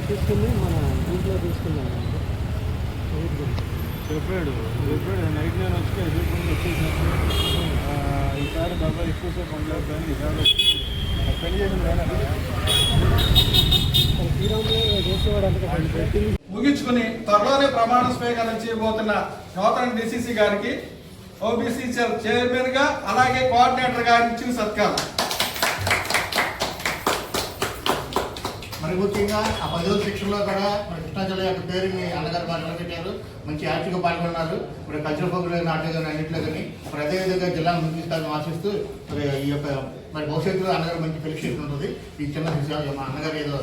తీసుకుని మన ఇంట్లో తీసుకున్నాం చెప్పాడు నైట్ నేను వచ్చి వచ్చేసినప్పుడు ఈసారి బాబా ఎక్కువసేపు ఉండలేదు కానీ ఈసారి పెళ్లి చేసిన ముగించుకుని త్వరలోనే ప్రమాణ స్వీకారం చేయబోతున్న నూతన డిసిసి గారికి ఓబీసీ చైర్మన్ గా అలాగే కోఆర్డినేటర్ గా ఇచ్చిన సత్కారం. మరి ముఖ్యంగా ఆ 10 రోజుల శిక్షణలో కూడా మన కృష్ణా జిల్లా యొక్క పేరుని అన్నగారు బాగా నిలబెట్టారు. మంచి యాక్టివ్గా పాల్గొన్నారు. మరి కల్చరల్ ప్రోగ్రామ్ నాటకాలు కానీ అన్నింటిలో కానీ మరి అదేవిధంగా జిల్లాను ముందుకు ఆశిస్తూ మరి ఈ యొక్క మరి భవిష్యత్తులో అన్నగారు మంచి ఫెలిసిటేషన్ ఉంటుంది. ఈ చిన్న మా అన్నగారు ఏదో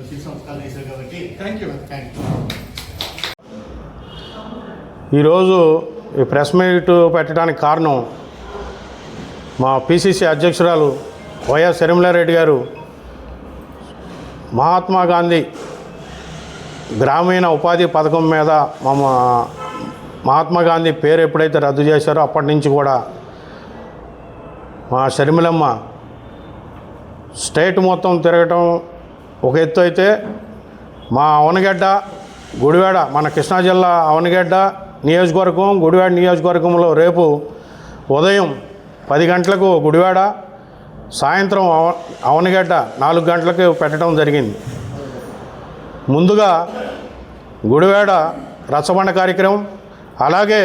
శిశు సంస్కారాలు చేశారు కాబట్టి థ్యాంక్ యూ. ఈరోజు ఈ ప్రెస్ మీట్ పెట్టడానికి కారణం మా పిసిసి అధ్యక్షురాలు వైఎస్ షర్మిలారెడ్డి గారు మహాత్మా గాంధీ గ్రామీణ ఉపాధి పథకం మీద మహాత్మా గాంధీ పేరు ఎప్పుడైతే రద్దు చేశారో అప్పటి నుంచి కూడా మా షర్మిలమ్మ స్టేట్ మొత్తం తిరగటం ఒక ఎత్తు అయితే మా అవనగడ్డ గుడివాడ మన కృష్ణా జిల్లా అవనగడ్డ నియోజకవర్గం గుడివాడ నియోజకవర్గంలో రేపు ఉదయం 10 గంటలకు గుడివాడ సాయంత్రం అవనగడ్డ 4 గంటలకు పెట్టడం జరిగింది. ముందుగా గుడివాడ రచ్చబండ కార్యక్రమం, అలాగే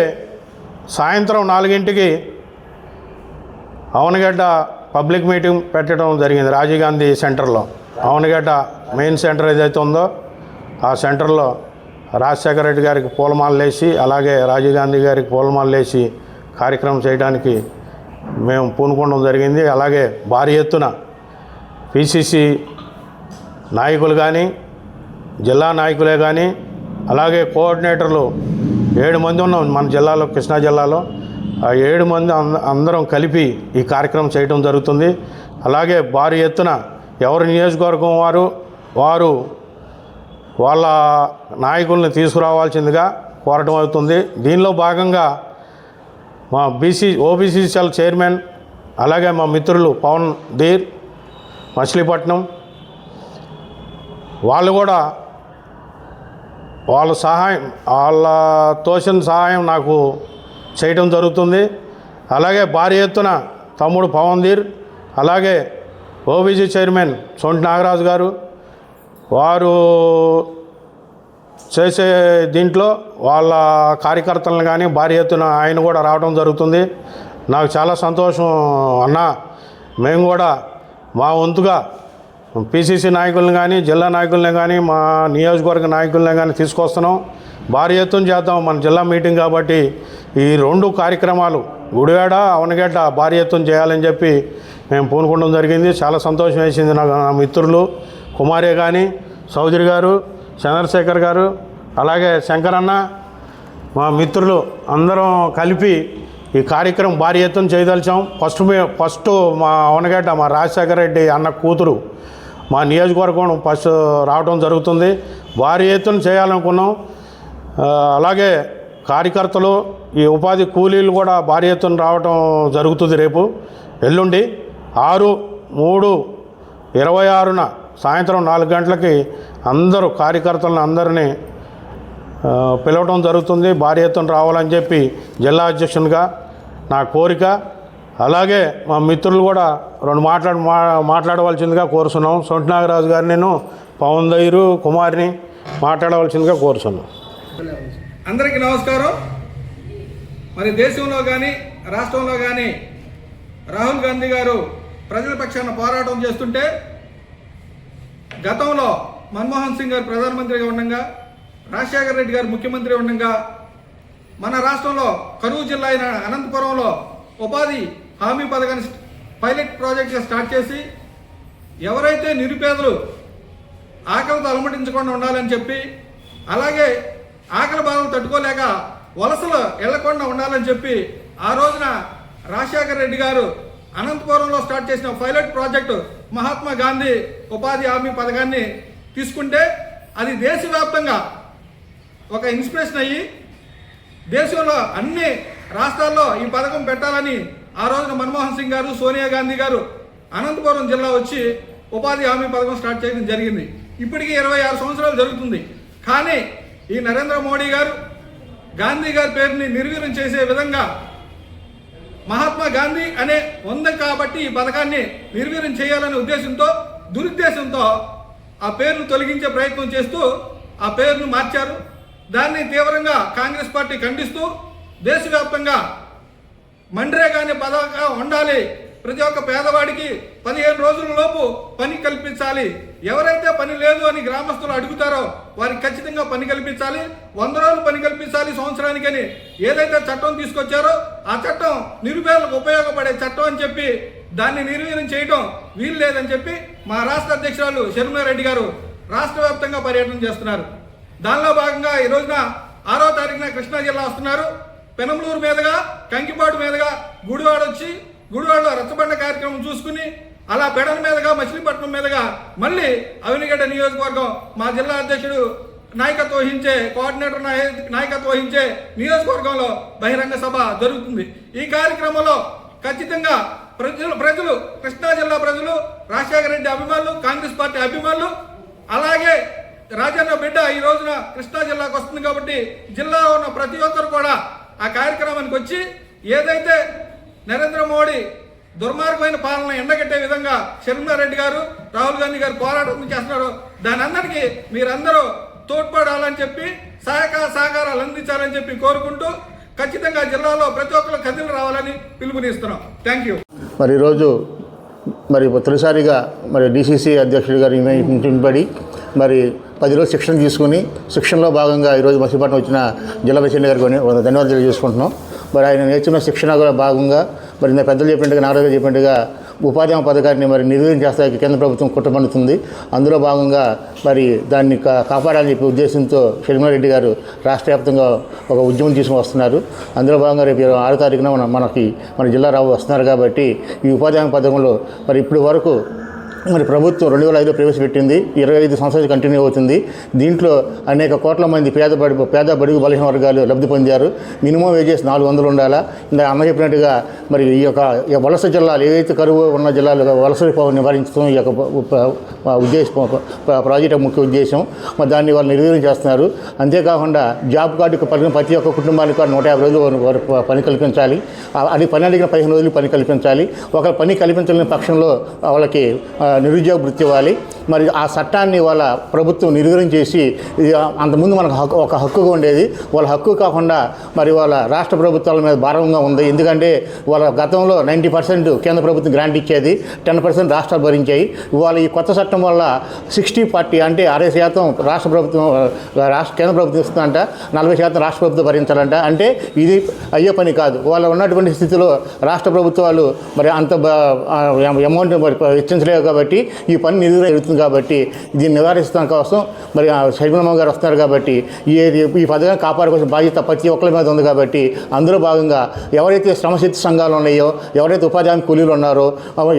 సాయంత్రం 4 అవనగడ్డ పబ్లిక్ మీటింగ్ పెట్టడం జరిగింది రాజీవ్ గాంధీ సెంటర్లో. అవనగడ్డ మెయిన్ సెంటర్ ఏదైతే ఉందో ఆ సెంటర్లో రాజశేఖర రెడ్డి గారికి పూలమాలలు వేసి అలాగే రాజీవ్ గాంధీ గారికి పూలమాలలు వేసి కార్యక్రమం చేయడానికి మేము పూనుకోవడం జరిగింది. అలాగే భారీ ఎత్తున పిసిసి నాయకులు కానీ జిల్లా నాయకులే కానీ అలాగే కోఆర్డినేటర్లు 7 మంది ఉన్నాం మన జిల్లాలో, కృష్ణా జిల్లాలో. ఆ 7 మంది అందరం కలిపి ఈ కార్యక్రమం చేయడం జరుగుతుంది. అలాగే భారీ ఎత్తున ఎవరి నియోజకవర్గం వారు వాళ్ళ నాయకుల్ని తీసుకురావాల్సిందిగా కోరటం అవుతుంది. దీనిలో భాగంగా మా ఓబీసీ సెల్ చైర్మన్ అలాగే మా మిత్రులు పవన్ ధీర్ మచిలీపట్నం వాళ్ళు కూడా వాళ్ళ తోచిన సహాయం నాకు చేయడం జరుగుతుంది. అలాగే భారీ ఎత్తున తమ్ముడు పవన్ ధీర్ అలాగే ఓబీసీ చైర్మన్ సొంటి నాగరాజు గారు వారు చేసే దీంట్లో వాళ్ళ కార్యకర్తలను కానీ భారీ ఎత్తున ఆయన కూడా రావడం జరుగుతుంది. నాకు చాలా సంతోషం అన్న. మేము కూడా మా వంతుగా పిసిసి నాయకులను కానీ జిల్లా నాయకులను కానీ మా నియోజకవర్గ నాయకులను కానీ తీసుకొస్తున్నాం. భారీ ఎత్తున చేద్దాం మన జిల్లా మీటింగ్ కాబట్టి ఈ 2 కార్యక్రమాలు గుడివాడ అవనగడ్డ భారీ ఎత్తున చేయాలని చెప్పి మేము పూనుకోవడం జరిగింది. చాలా సంతోషం వేసింది నాకు. నా మిత్రులు కుమారే కానీ చౌదరి గారు చంద్రశేఖర్ గారు అలాగే శంకరన్న మా మిత్రులు అందరం కలిపి ఈ కార్యక్రమం భారీ ఎత్తున చేయదలిచాం. ఫస్ట్ మా అవనగడ్డ మా రాజశేఖర రెడ్డి అన్న కూతురు మా నియోజకవర్గం ఫస్ట్ రావడం జరుగుతుంది. భారీ ఎత్తున చేయాలనుకున్నాం. అలాగే కార్యకర్తలు ఈ ఉపాధి కూలీలు కూడా భారీ ఎత్తున రావడం జరుగుతుంది. రేపు ఎల్లుండి 6/3/26న సాయంత్రం 4 గంటలకి అందరూ కార్యకర్తలను అందరినీ పిలవడం జరుగుతుంది. భారీ ఎత్తున రావాలని చెప్పి జిల్లా అధ్యక్షునిగా నా కోరిక. అలాగే మా మిత్రులు కూడా 2 మాట్లాడవలసిందిగా కోరుతున్నాం. సొంటి నాగరాజు గారిని నేను పవన్ ధైరు కుమార్ని మాట్లాడవలసిందిగా కోరుతున్నాం. అందరికీ నమస్కారం. మరి దేశంలో కానీ రాష్ట్రంలో కానీ రాహుల్ గాంధీ గారు ప్రజల పక్షాన పోరాటం చేస్తుంటే గతంలో మన్మోహన్ సింగ్ గారు ప్రధానమంత్రిగా ఉండగా రాజశేఖర రెడ్డి గారు ముఖ్యమంత్రి ఉండగా మన రాష్ట్రంలో కరువు జిల్లా అయిన అనంతపురంలో ఉపాధి హామీ పథకాన్ని పైలట్ ప్రాజెక్ట్గా స్టార్ట్ చేసి ఎవరైతే నిరుపేదలు ఆకలితో అలమటించకుండా ఉండాలని చెప్పి అలాగే ఆకలి బాధలు తట్టుకోలేక వలసలు వెళ్లకుండా ఉండాలని చెప్పి ఆ రోజున రాజశేఖర రెడ్డి గారు అనంతపురంలో స్టార్ట్ చేసిన పైలట్ ప్రాజెక్టు మహాత్మా గాంధీ ఉపాధి హామీ పథకాన్ని తీసుకుంటే అది దేశవ్యాప్తంగా ఒక ఇన్స్పిరేషన్ అయ్యి దేశంలో అన్ని రాష్ట్రాల్లో ఈ పథకం పెట్టాలని ఆ రోజున మన్మోహన్ సింగ్ గారు సోనియా గాంధీ గారు అనంతపురం జిల్లా వచ్చి ఉపాధి హామీ పథకం స్టార్ట్ చేయడం జరిగింది. ఇప్పటికీ 26 సంవత్సరాలు జరుగుతుంది. కానీ ఈ నరేంద్ర మోడీ గారు గాంధీ గారి పేరుని నిర్వీర్యం చేసే విధంగా మహాత్మా గాంధీ అనే ఉంది కాబట్టి ఈ పథకాన్ని నిర్వీర్యం చేయాలనే ఉద్దేశంతో దురుద్దేశంతో ఆ పేరును తొలగించే ప్రయత్నం చేస్తూ ఆ పేరును మార్చారు. దాన్ని తీవ్రంగా కాంగ్రెస్ పార్టీ ఖండిస్తూ దేశవ్యాప్తంగా మన్రేగానే పథకం ఉండాలి, ప్రతి ఒక్క పేదవాడికి 15 రోజుల లోపు పని కల్పించాలి, ఎవరైతే పని లేదు అని గ్రామస్తులు అడుగుతారో వారికి ఖచ్చితంగా పని కల్పించాలి, 100 రోజులు పని కల్పించాలి సంవత్సరానికని ఏదైతే చట్టం తీసుకొచ్చారో ఆ చట్టం నిరుపేదలకు ఉపయోగపడే చట్టం అని చెప్పి దాన్ని నిర్వీర్యం చేయడం వీలు లేదని చెప్పి మా రాష్ట్ర అధ్యక్షురాలు షర్మిలారెడ్డి గారు రాష్ట్ర వ్యాప్తంగా పర్యటన చేస్తున్నారు. దానిలో భాగంగా ఈ రోజున 6వ తారీఖున కృష్ణా జిల్లా వస్తున్నారు. పెనంలూరు మీదుగా కంకిపాడు మీదుగా గుడివాడ వచ్చి గుడివాడలో రచ్చబండ కార్యక్రమం చూసుకుని అలా పెడల మీదుగా మచిలీపట్నం మీదుగా మళ్ళీ అవినిగడ్డ నియోజకవర్గం మా జిల్లా అధ్యక్షుడు నాయకత్వం వహించే కోఆర్డినేటర్ నాయకత్వం వహించే నియోజకవర్గంలో బహిరంగ సభ జరుగుతుంది. ఈ కార్యక్రమంలో ఖచ్చితంగా ప్రజలు కృష్ణా జిల్లా ప్రజలు, రాజశేఖర రెడ్డి అభిమానులు, కాంగ్రెస్ పార్టీ అభిమానులు, అలాగే రాజన్న బిడ్డ ఈ రోజున కృష్ణా జిల్లాకు వస్తుంది కాబట్టి జిల్లాలో ఉన్న ప్రతి ఒక్కరు కూడా ఆ కార్యక్రమానికి వచ్చి ఏదైతే నరేంద్ర మోడీ దుర్మార్గమైన పాలన ఎండగట్టే విధంగా షర్మిలారెడ్డి గారు, రాహుల్ గాంధీ గారు పోరాటం చేస్తున్నారు. దాని అందరికీ మీరందరూ తోడ్పడాలని చెప్పి సహకారాలు అందించాలని చెప్పి కోరుకుంటూ ఖచ్చితంగా జిల్లాలో ప్రతి ఒక్కరు కదిలి రావాలని పిలుపునిస్తున్నాం. Thank you. మరి ఈరోజు తొలిసారిగా డీసీసీ అధ్యక్షుడి గారు ఇంటింపడి 10 రోజులు శిక్షణ తీసుకుని శిక్షణలో భాగంగా ఈరోజు మచిలీపట్నం వచ్చిన జిల్లా ప్రెసిడెంట్ గారికి ధన్యవాదాలు తెలియజేసుకుంటున్నాం. ఆయన నేర్చుకున్న శిక్షణ భాగంగా నేను పెద్దలు చెప్పినట్టుగా నారాజు చెప్పినట్టుగా ఉపాధి హామీ పథకాన్ని నిర్వీర్యం చేస్తానికి కేంద్ర ప్రభుత్వం కుట్రపన్నుతుంది. అందులో భాగంగా దాన్ని కాపాడాలని చెప్పే ఉద్దేశంతో షర్మిలారెడ్డి గారు రాష్ట్ర వ్యాప్తంగా ఒక ఉద్యమం తీసుకుని వస్తున్నారు. అందులో భాగంగా రేపు 6వ తారీఖున మన జిల్లా వస్తున్నారు కాబట్టి ఈ ఉపాధి హామీ పథకంలో ఇప్పటి వరకు ప్రభుత్వం 2005లో ప్రవేశపెట్టింది, 25 సంవత్సరాలు కంటిన్యూ అవుతుంది. దీంట్లో అనేక కోట్ల మంది పేద బడుగు బలహీన వర్గాలు లబ్ధి పొందారు. మినిమం వేజెస్ 400 ఉండాలా. ఇంకా అన్న చెప్పినట్టుగా ఈ యొక్క వలస జిల్లాలు ఏవైతే కరువు ఉన్న జిల్లాలు వలస నివారించడం ఈ యొక్క ఉద్దేశం ప్రాజెక్ట్ ముఖ్య ఉద్దేశం. దాన్ని వాళ్ళు నిర్వీర్యం చేస్తున్నారు. అంతేకాకుండా జాబ్ కార్డుకు ప్రతి ఒక్క కుటుంబానికి 150 రోజులు పని కల్పించాలి. అది పని అడిగిన 15 రోజులు పని కల్పించాలి. ఒక పని కల్పించలేని పక్షంలో వాళ్ళకి నిరుద్యోగ వృత్తి ఇవ్వాలి. ఆ చట్టాన్ని వాళ్ళ ప్రభుత్వం నిర్వీర్యం చేసి అంతకుముందు మనకు ఒక హక్కుగా ఉండేది, వాళ్ళ హక్కు కాకుండా వాళ్ళ రాష్ట్ర ప్రభుత్వాల మీద భారంగా ఉంది. ఎందుకంటే వాళ్ళ గతంలో 90% కేంద్ర ప్రభుత్వం గ్రాంట్ ఇచ్చేది, 10% రాష్ట్రాలు భరించాయి. ఇవాళ ఈ కొత్త చట్టం వల్ల 60-40 అంటే 60% రాష్ట్ర ప్రభుత్వం కేంద్ర ప్రభుత్వం ఇస్తుందంట, 40% రాష్ట్ర ప్రభుత్వం భరించాలంట. అంటే ఇది అయ్యే పని కాదు. వాళ్ళు ఉన్నటువంటి స్థితిలో రాష్ట్ర ప్రభుత్వాలు అంత అమౌంట్ వెచ్చించలేవు కాబట్టి ఈ పని నిర్వీర్యం జరుగుతుంది. కాబట్టి దీన్ని నివారించడం కోసం షర్మిలమ్మ గారు వస్తున్నారు కాబట్టి ఈ పథకాన్ని కాపాడుకోవాల్సిన బాధ్యత ప్రతి ఒక్కరి మీద ఉంది. కాబట్టి అందులో భాగంగా ఎవరైతే శ్రమశక్తి సంఘాలు ఉన్నాయో, ఎవరైతే ఉపాధి హామీ కూలీలు ఉన్నారో,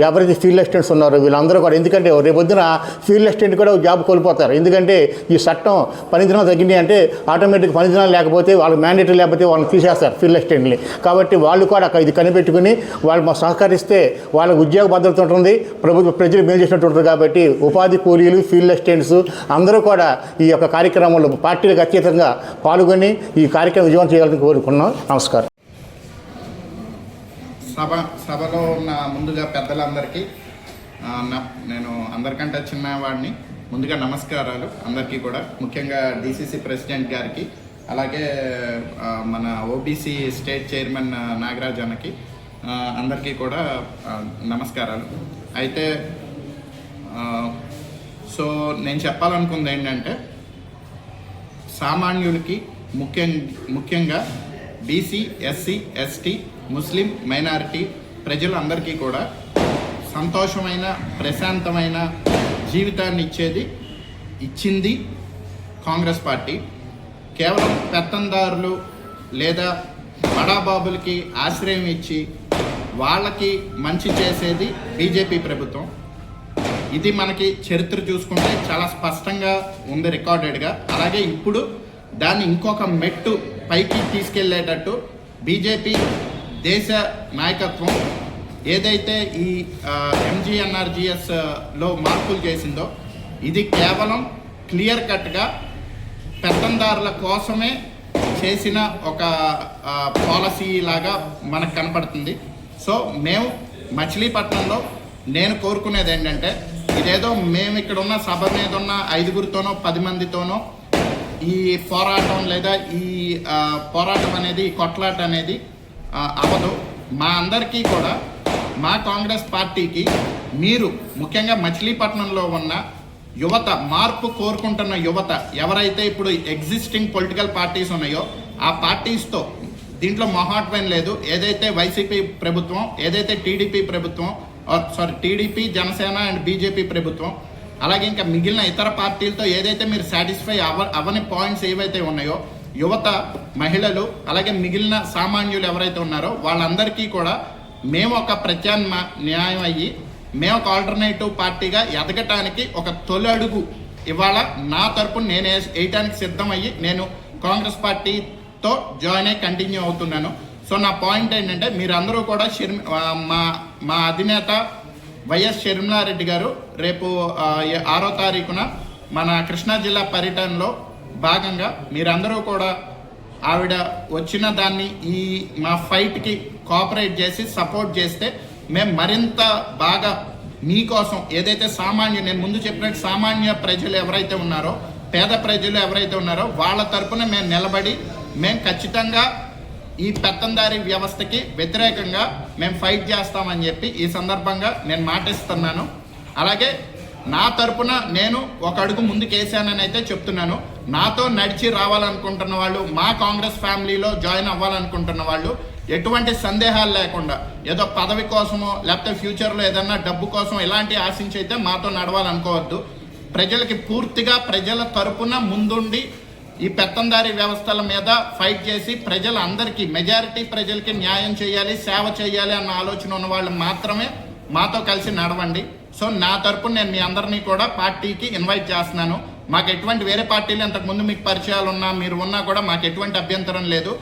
ఎవరైతే ఫీల్డ్ అసిస్టెంట్స్ ఉన్నారో వీళ్ళందరూ కూడా, ఎందుకంటే రేపొద్దున ఫీల్డ్ అసిస్టెంట్ కూడా జాబ్ కోల్పోతారు. ఎందుకంటే ఈ చట్టం పని దినాలు తగ్గినాయి అంటే ఆటోమేటిక్ పని దినాలు లేకపోతే వాళ్ళు మ్యాండేటరీ లేకపోతే వాళ్ళని తీసేస్తారు ఫీల్డ్ అసిస్టెంట్ని. కాబట్టి వాళ్ళు కూడా ఇది కనిపెట్టుకుని వాళ్ళు సహకరిస్తే వాళ్ళకి ఉద్యోగ భద్రత ఉంటుంది, ప్రజలు మేలు చేసినట్టు ఉంటుంది. కాబట్టి ఉపాధి కూలీలు, ఫీల్డ్ అసిస్టెంట్స్ అందరూ కూడా ఈ యొక్క కార్యక్రమంలో పార్టీలకు అత్యధికంగా పాల్గొని ఈ కార్యక్రమం విజయవంతం చేయాలని కోరుకున్నాం. నమస్కారం. సభలో ఉన్న ముందుగా పెద్దలందరికీ నేను అందరికంటే చిన్నవాడిని ముందుగా నమస్కారాలు అందరికీ కూడా, ముఖ్యంగా డీసీసీ ప్రెసిడెంట్ గారికి, అలాగే మన ఓబీసీ స్టేట్ చైర్మన్ నాగరాజ్ అన్నకి అందరికీ కూడా నమస్కారాలు. అయితే సో నేను చెప్పాలనుకుంది ఏంటంటే సామాన్యులకి ముఖ్యంగా బీసీ, ఎస్సీ, ఎస్టీ, ముస్లిం, మైనారిటీ ప్రజలందరికీ కూడా సంతోషమైన ప్రశాంతమైన జీవితాన్ని ఇచ్చింది కాంగ్రెస్ పార్టీ. కేవలం పెత్తందారులు లేదా బడాబాబులకి ఆశ్రయం ఇచ్చి వాళ్ళకి మంచి చేసేది బీజేపీ ప్రభుత్వం. ఇది మనకి చరిత్ర చూసుకుంటే చాలా స్పష్టంగా ఉంది, రికార్డెడ్గా. అలాగే ఇప్పుడు దాన్ని ఇంకొక మెట్టు పైకి తీసుకెళ్లేటట్టు బీజేపీ దేశ నాయకత్వం ఏదైతే ఈ MGNRGSలో మార్పులు చేసిందో ఇది కేవలం క్లియర్ కట్గా పెత్తందారుల కోసమే చేసిన ఒక పాలసీ లాగా మనకు కనపడుతుంది. సో మేము మచిలీపట్నంలో నేను కోరుకునేది ఏంటంటే, ఇదేదో మేము ఇక్కడ ఉన్న సభ మీద ఉన్న 5గురితోనో 10 మందితోనో ఈ పోరాటం లేదా ఈ పోరాటం అనేది, ఈ కొట్లాట అనేది అవ్వదు. మా అందరికీ కూడా, మా కాంగ్రెస్ పార్టీకి మీరు ముఖ్యంగా మచిలీపట్నంలో ఉన్న యువత, మార్పు కోరుకుంటున్న యువత ఎవరైతే ఇప్పుడు ఎగ్జిస్టింగ్ పొలిటికల్ పార్టీస్ ఉన్నాయో ఆ పార్టీస్తో దీంట్లో మొహాట్వైన్ లేదు. ఏదైతే వైసీపీ ప్రభుత్వం, ఏదైతే టీడీపీ ప్రభుత్వం, టీడీపీ, జనసేన అండ్ బీజేపీ ప్రభుత్వం, అలాగే ఇంకా మిగిలిన ఇతర పార్టీలతో ఏదైతే మీరు సాటిస్ఫై అవ్వని పాయింట్స్ ఏవైతే ఉన్నాయో, యువత, మహిళలు, అలాగే మిగిలిన సామాన్యులు ఎవరైతే ఉన్నారో వాళ్ళందరికీ కూడా మేము ఒక ప్రత్యామ్నాయం అయ్యి, మేము ఒక ఆల్టర్నేటివ్ పార్టీగా ఎదగటానికి ఒక తొలి అడుగు ఇవాళ నా తరపున నేను వేయటానికి సిద్ధమయ్యి నేను కాంగ్రెస్ పార్టీతో జాయిన్ అయ్యి కంటిన్యూ అవుతున్నాను. సో నా పాయింట్ ఏంటంటే, మీరందరూ కూడా మా అధినేత వైఎస్ షర్మిలారెడ్డి గారు రేపు 6వ తారీఖున మన కృష్ణా జిల్లా పర్యటనలో భాగంగా మీరందరూ కూడా ఆవిడ వచ్చిన దాన్ని ఈ మా ఫైట్కి కోఆపరేట్ చేసి సపోర్ట్ చేస్తే మేము మరింత బాగా మీకోసం ఏదైతే నేను ముందు చెప్పినట్టు సామాన్య ప్రజలు ఎవరైతే ఉన్నారో, పేద ప్రజలు ఎవరైతే ఉన్నారో వాళ్ళ తరపున మేము నిలబడి మేము ఖచ్చితంగా ఈ పెత్తందారీ వ్యవస్థకి వ్యతిరేకంగా మేము ఫైట్ చేస్తామని చెప్పి ఈ సందర్భంగా నేను మాటిస్తున్నాను. అలాగే నా తరపున నేను ఒక అడుగు ముందుకేసానని అయితే చెప్తున్నాను. నాతో నడిచి రావాలనుకుంటున్న వాళ్ళు, మా కాంగ్రెస్ ఫ్యామిలీలో జాయిన్ అవ్వాలనుకుంటున్న వాళ్ళు ఎటువంటి సందేహాలు లేకుండా ఏదో పదవి కోసమో లేకపోతే ఫ్యూచర్లో ఏదన్నా డబ్బు కోసం ఇలాంటి ఆశించి అయితే మాతో నడవాలనుకోవద్దు. ప్రజలకి పూర్తిగా ప్రజల తరపున ముందుండి ఈ పెత్తందారీ వ్యవస్థల మీద ఫైట్ చేసి ప్రజలందరికీ, మెజారిటీ ప్రజలకి న్యాయం చేయాలి, సేవ చేయాలి అన్న ఆలోచన ఉన్న వాళ్ళు మాత్రమే మాతో కలిసి నడవండి. సో నా తరపున నేను మీ అందరినీ కూడా పార్టీకి ఇన్వైట్ చేస్తున్నాను. మాకు ఎటువంటి వేరే పార్టీలు ఇంతకుముందు మీకు పరిచయాలు ఉన్నా, మీరు ఉన్నా కూడా మాకు ఎటువంటి అభ్యంతరం లేదు.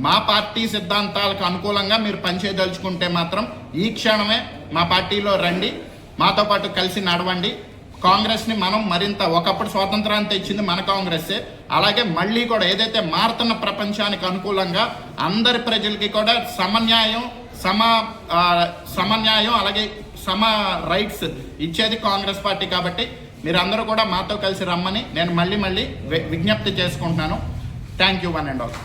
మా పార్టీ సిద్ధాంతాలకు అనుకూలంగా మీరు పనిచేయదలుచుకుంటే మాత్రం ఈ క్షణమే మా పార్టీలో రండి, మాతో పాటు కలిసి నడవండి. కాంగ్రెస్ని మనం మరింత, ఒకప్పుడు స్వాతంత్రాన్ని తెచ్చింది మన కాంగ్రెస్సే, అలాగే మళ్ళీ కూడా ఏదైతే మారుతున్న ప్రపంచానికి అనుకూలంగా అందరి ప్రజలకి కూడా సమన్యాయం అలాగే సమ రైట్స్ ఇచ్చేది కాంగ్రెస్ పార్టీ. కాబట్టి మీరందరూ కూడా మాతో కలిసి రమ్మని నేను మళ్ళీ విజ్ఞప్తి చేసుకుంటున్నాను. Thank you one and all.